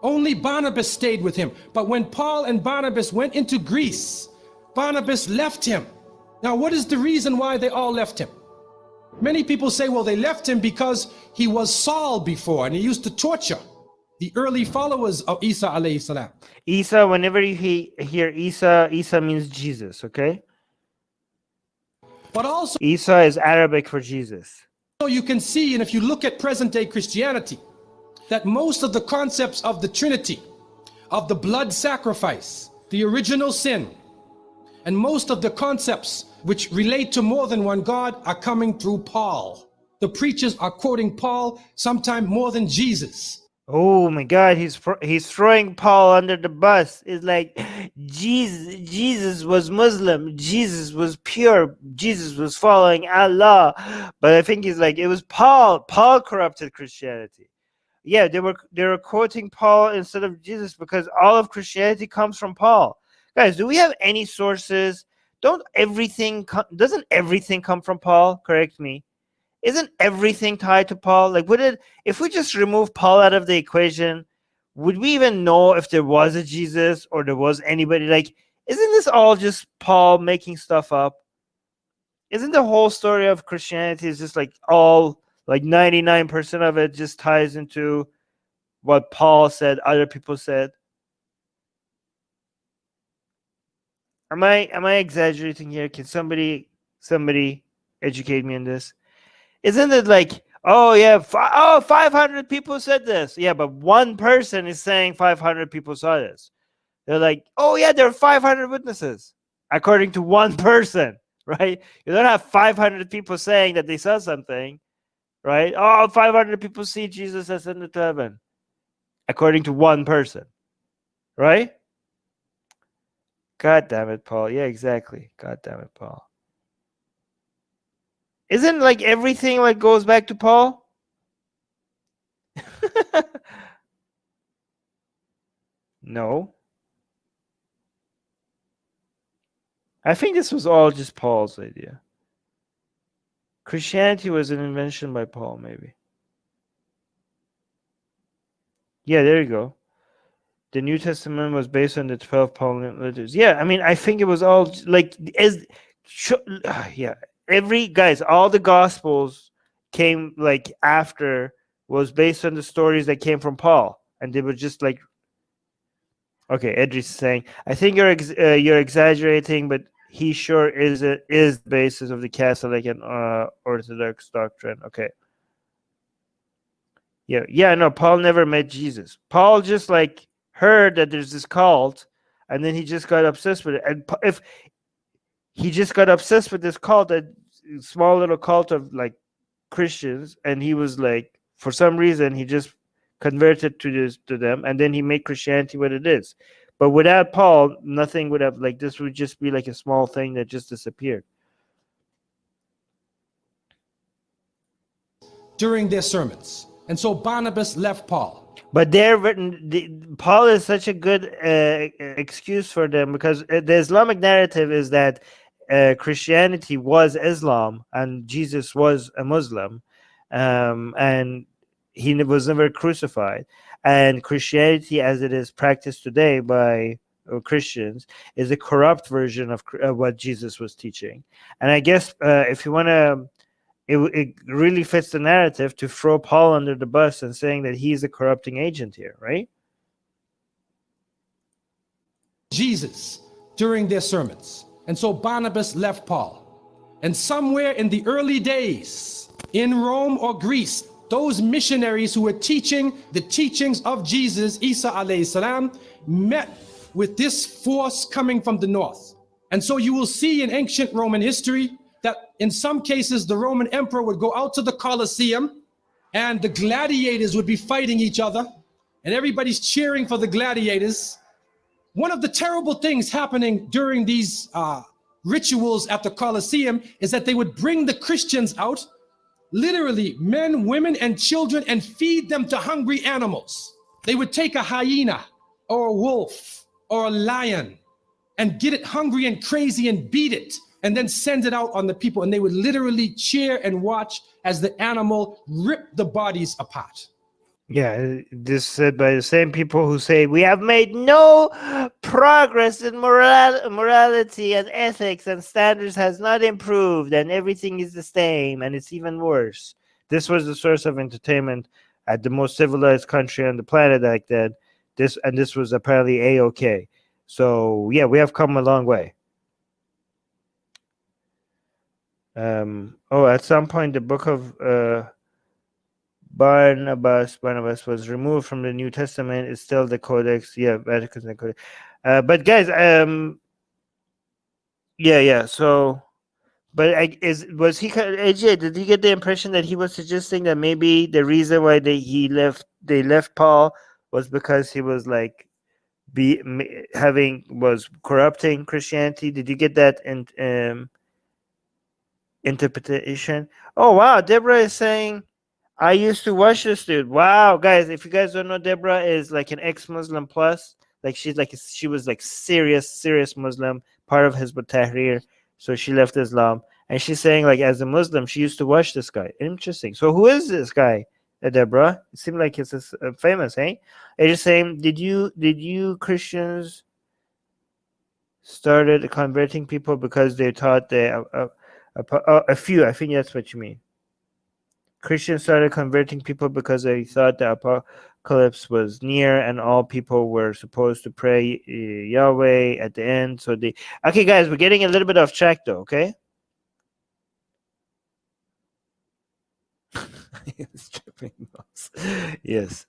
Only Barnabas stayed with him. But when Paul and Barnabas went into Greece, Barnabas left him. Now, what is the reason why they all left him? Many people say, well, they left him because he was Saul before and he used to torture the early followers of Isa alayhi salam. Isa, whenever you hear Isa, Isa means Jesus, okay? But also, Isa is Arabic for Jesus. you can see, and if you look at present-day Christianity, that most of the concepts of the Trinity, of the blood sacrifice, the original sin, and most of the concepts which relate to more than one God are coming through Paul. The preachers are quoting Paul sometimes more than Jesus. Oh my God, he's throwing Paul under the bus. It's like Jesus was Muslim, Jesus was pure, Jesus was following Allah. But I think he's like, it was Paul. Paul corrupted Christianity. Yeah, they were quoting Paul instead of Jesus because all of Christianity comes from Paul. Guys, do we have any sources? Doesn't everything come from Paul? Correct me. Isn't everything tied to Paul? Like, if we just remove Paul out of the equation, would we even know if there was a Jesus or there was anybody? Like, isn't this all just Paul making stuff up? Isn't the whole story of Christianity is just like all, like 99% of it just ties into what Paul said, other people said? Am I exaggerating here? Can somebody educate me on this? Isn't it like, oh yeah, 500 people said this. Yeah, but one person is saying 500 people saw this. They're like, oh yeah, there are 500 witnesses according to one person, right? You don't have 500 people saying that they saw something, right? Oh, 500 people see Jesus ascended to heaven according to one person, right? God damn it, Paul. Yeah, exactly. God damn it, Paul. Isn't like everything like goes back to Paul? No. I think this was all just Paul's idea. Christianity was an invention by Paul, maybe. Yeah, there you go. The New Testament was based on the 12 Pauline letters. Yeah, I mean, I think it was all like all the Gospels came like after, was based on the stories that came from Paul, and they were just like, okay, Edris is saying, I think you're exaggerating, but he sure is the basis of the Catholic and Orthodox doctrine. Okay. Yeah, no, Paul never met Jesus. Paul just like heard that there's this cult, and then he just got obsessed with it. And if he just got obsessed with this cult, that small little cult of like Christians, and he was like, for some reason, he just converted to them, and then he made Christianity what it is. But without Paul, nothing would have, like, this would just be like a small thing that just disappeared. During their sermons. And so Barnabas left Paul. But Paul is such a good excuse for them, because the Islamic narrative is that Christianity was Islam and Jesus was a Muslim, and he was never crucified. And Christianity, as it is practiced today by Christians, is a corrupt version of what Jesus was teaching. And I guess if you want to, it really fits the narrative to throw Paul under the bus and saying that he's a corrupting agent here, right? Jesus during their sermons. And so Barnabas left Paul. And somewhere in the early days, in Rome or Greece, those missionaries who were teaching the teachings of Jesus, Isa alayhi salam, met with this force coming from the north. And so you will see in ancient Roman history that in some cases the Roman emperor would go out to the Colosseum and the gladiators would be fighting each other and everybody's cheering for the gladiators. One of the terrible things happening during these rituals at the Colosseum is that they would bring the Christians out, literally men, women, and children, and feed them to hungry animals. They would take a hyena or a wolf or a lion and get it hungry and crazy and beat it and then send it out on the people. And they would literally cheer and watch as the animal ripped the bodies apart. Yeah, this said by the same people who say we have made no progress in morality and ethics, and standards has not improved, and everything is the same, and it's even worse. This was the source of entertainment at the most civilized country on the planet back then. This was apparently a-okay. So yeah, we have come a long way. At some point, the book of Barnabas was removed from the New Testament. It's still the Codex. Yeah, Vatican's the Codex. But guys, yeah. So, but was he AJ? Did you get the impression that he was suggesting that maybe the reason why they left Paul was because he was like was corrupting Christianity? Did you get that interpretation? Oh wow, Deborah is saying, I used to watch this dude. Wow, guys! If you guys don't know, Deborah is like an ex-Muslim plus. Like she was like serious Muslim, part of Hizb ut-Tahrir. So she left Islam, and she's saying like as a Muslim, she used to watch this guy. Interesting. So who is this guy, Deborah? It seemed like it's famous, hey? It's just saying, did you Christians started converting people because they thought a few? I think that's what you mean. Christians started converting people because they thought the apocalypse was near and all people were supposed to pray Yahweh at the end. So okay, guys, we're getting a little bit off track though, okay? Yes.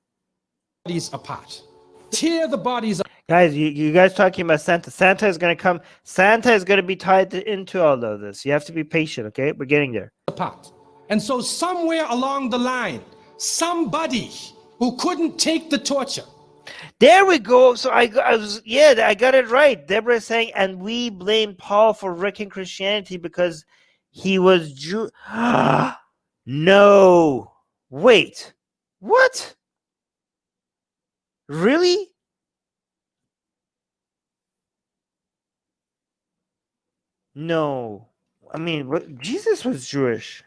Bodies apart. Tear the bodies apart. Guys, you guys talking about Santa. Santa is going to come. Santa is going to be tied into all of this. You have to be patient, okay? We're getting there. Apart. And so somewhere along the line, somebody who couldn't take the torture. There we go. So I got it right. Deborah is saying, and we blame Paul for wrecking Christianity because he was Jew. No. Wait. What? Really? No. I mean, Jesus was Jewish.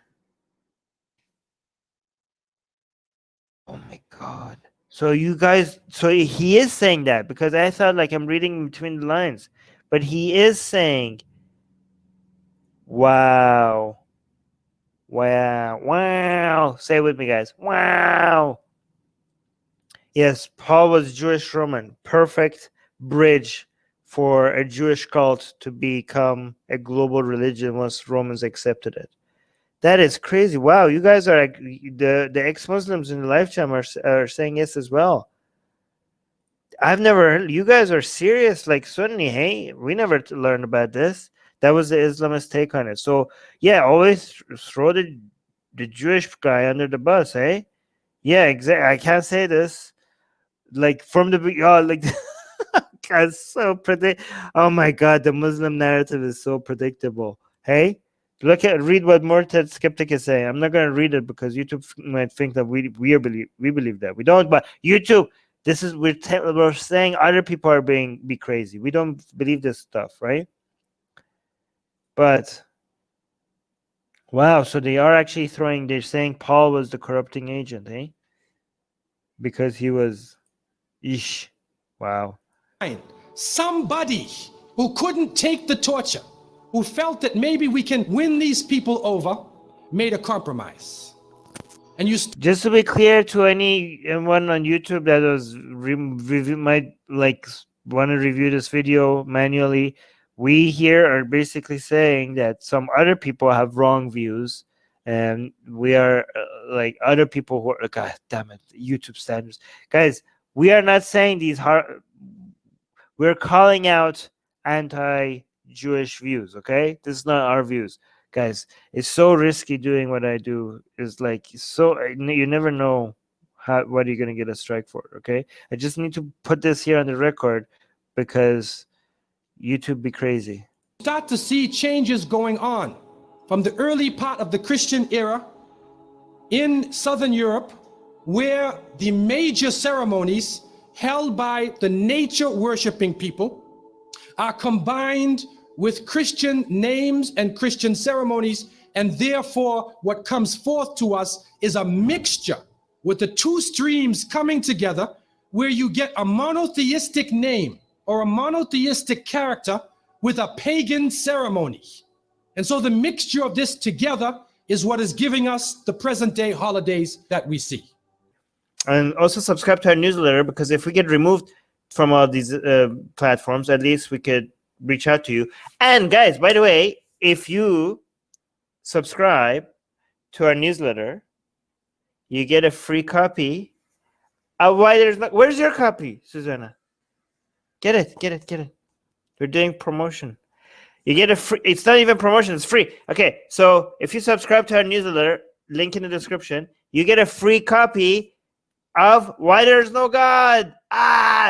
Oh my God. So you guys, so he is saying that, because I thought like I'm reading between the lines, but he is saying, wow. Say it with me, guys. Wow. Yes, Paul was Jewish Roman. Perfect bridge for a Jewish cult to become a global religion once Romans accepted it. That is crazy. Wow, you guys are like the ex-Muslims in the live chat are saying yes as well. I've never heard. You guys are serious, like Sunni. Hey, we never learned about this. That was the Islamist take on it. So yeah, always throw the Jewish guy under the bus. Hey, yeah, exactly. I can't say this. Like from the like. Oh my God, the Muslim narrative is so predictable. Hey. Read what Morted Skeptic is saying. I'm not going to read it because YouTube might think that we believe that. We don't, but YouTube, this is we're saying other people are be crazy. We don't believe this stuff, right? But wow, so they are actually they're saying Paul was the corrupting agent, eh? Because he was wow. Somebody who couldn't take the torture, who felt that maybe we can win these people over, made a compromise. And just to be clear to anyone on YouTube that was might like want to review this video manually, we here are basically saying that some other people have wrong views, and we are like other people who are, God damn it, YouTube standards, guys. We are not saying these we're calling out anti-Jewish views, okay? This is not our views, guys. It's so risky doing what I do. Is like so you never know what you're gonna get a strike for, okay? I just need to put this here on the record because YouTube be crazy. Start to see changes going on from the early part of the Christian era in Southern Europe, where the major ceremonies held by the nature worshiping people are combined with Christian names and Christian ceremonies, and therefore what comes forth to us is a mixture with the two streams coming together, where you get a monotheistic name or a monotheistic character with a pagan ceremony. And so the mixture of this together is what is giving us the present day holidays that we see. And also subscribe to our newsletter, because if we get removed from all these platforms, at least we could reach out to you. And guys, by the way, if you subscribe to our newsletter, you get a free copy of Why There's No... Where's your copy, Susanna? Get it. We're doing promotion. You get a free... It's not even promotion, it's free. Okay, so if you subscribe to our newsletter, link in the description, you get a free copy of Why There's No God.